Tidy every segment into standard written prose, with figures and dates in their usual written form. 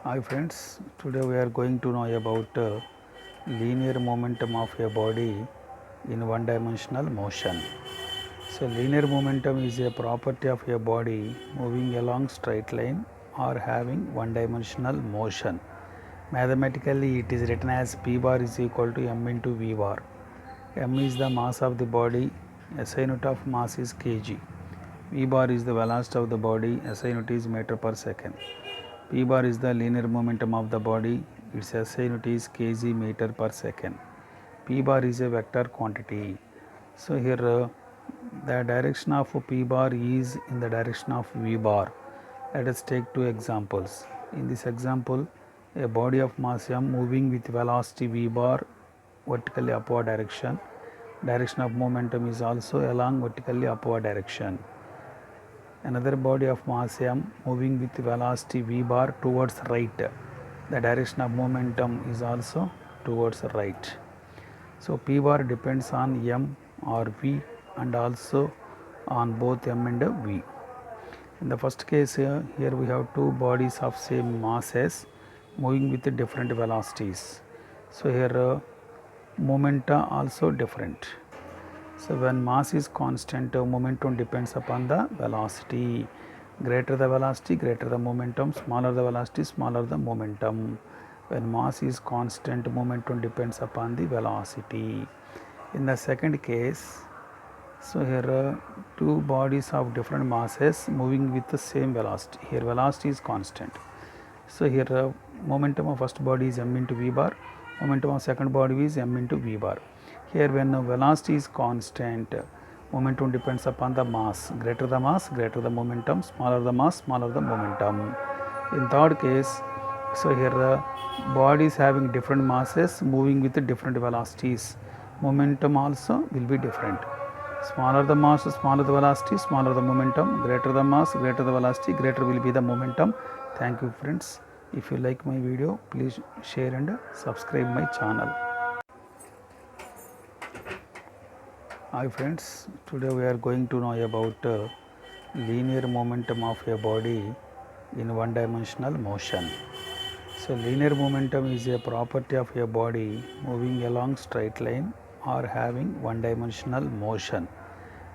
Hi friends, today we are going to know about linear momentum of a body in one dimensional motion. So linear momentum is a property of a body moving along straight line or having one dimensional motion. Mathematically it is written as P bar is equal to m into V bar. M is the mass of the body, SI unit of mass is kg. V bar is the velocity of the body, SI unit is meter per second. P bar is the linear momentum of the body, its SI unit is kg meter per second. P bar is a vector quantity. So here the direction of P bar is in the direction of V bar. Let us take two examples. In this example, a body of mass m moving with velocity V bar vertically upward direction. Direction of momentum is also along vertically upward direction. Another body of mass m moving with velocity v bar towards right. The direction of momentum is also towards right. So P bar depends on m or v and also on both m and v. In the first case here we have two bodies of same masses moving with different velocities. So here momenta also different. So when mass is constant, momentum depends upon the velocity. Greater the velocity, greater the momentum, smaller the velocity, smaller the momentum. When mass is constant, momentum depends upon the velocity. In the second case, so here two bodies of different masses moving with the same velocity. Here velocity is constant. So here momentum of first body is m into v bar, momentum of second body is m into v bar. Here when velocity is constant, momentum depends upon the mass. Greater the mass, greater the momentum, smaller the mass, smaller the momentum. In third case, so here bodies having different masses moving with different velocities. Momentum also will be different. Smaller the mass, smaller the velocity, smaller the momentum. Greater the mass, greater the velocity, greater will be the momentum. Thank you friends. If you like my video, please share and subscribe my channel. Hi friends, today we are going to know about linear momentum of a body in one dimensional motion. So linear momentum is a property of a body moving along straight line or having one dimensional motion.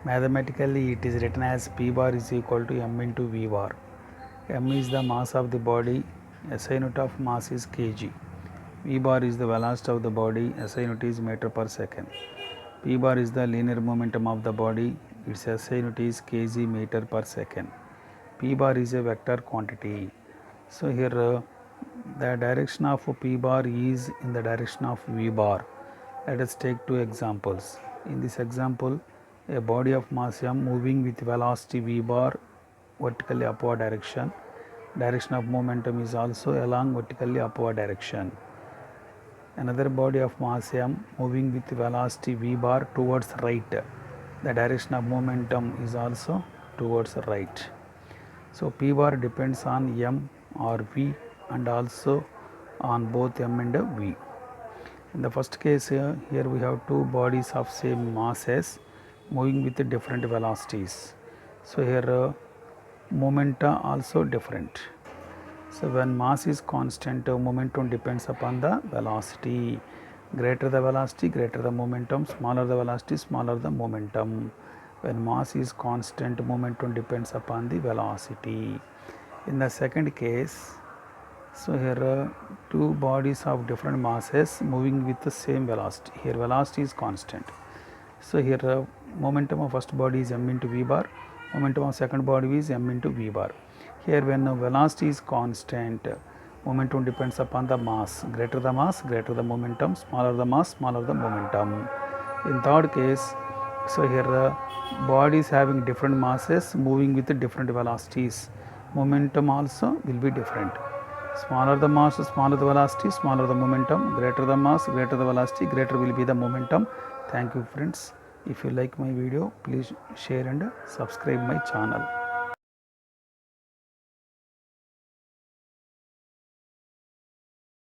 Mathematically it is written as P bar is equal to m into V bar. M is the mass of the body, SI unit of mass is kg. V bar is the velocity of the body, SI unit is meter per second. P bar is the linear momentum of the body, its SI unit is kg meter per second. P bar is a vector quantity. So here the direction of P bar is in the direction of V bar. Let us take two examples. In this example, a body of mass m moving with velocity v bar vertically upward direction. Direction of momentum is also along vertically upward direction. Another body of mass m moving with velocity v bar towards right. The direction of momentum is also towards right. So P bar depends on m or v and also on both m and v. In the first case here we have two bodies of same masses moving with different velocities. So here momenta also different. So when mass is constant, momentum depends upon the velocity. Greater the velocity, greater the momentum, smaller the velocity, smaller the momentum. When mass is constant, momentum depends upon the velocity. In the second case, so here two bodies of different masses moving with the same velocity. Here velocity is constant. So here momentum of first body is m into v bar, momentum of second body is m into v bar. Here when velocity is constant, momentum depends upon the mass. Greater the mass, greater the momentum, smaller the mass, smaller the momentum. In third case, so here bodies having different masses moving with different velocities. Momentum also will be different. Smaller the mass, smaller the velocity, smaller the momentum. Greater the mass, greater the velocity, greater will be the momentum. Thank you friends. If you like my video, please share and subscribe my channel.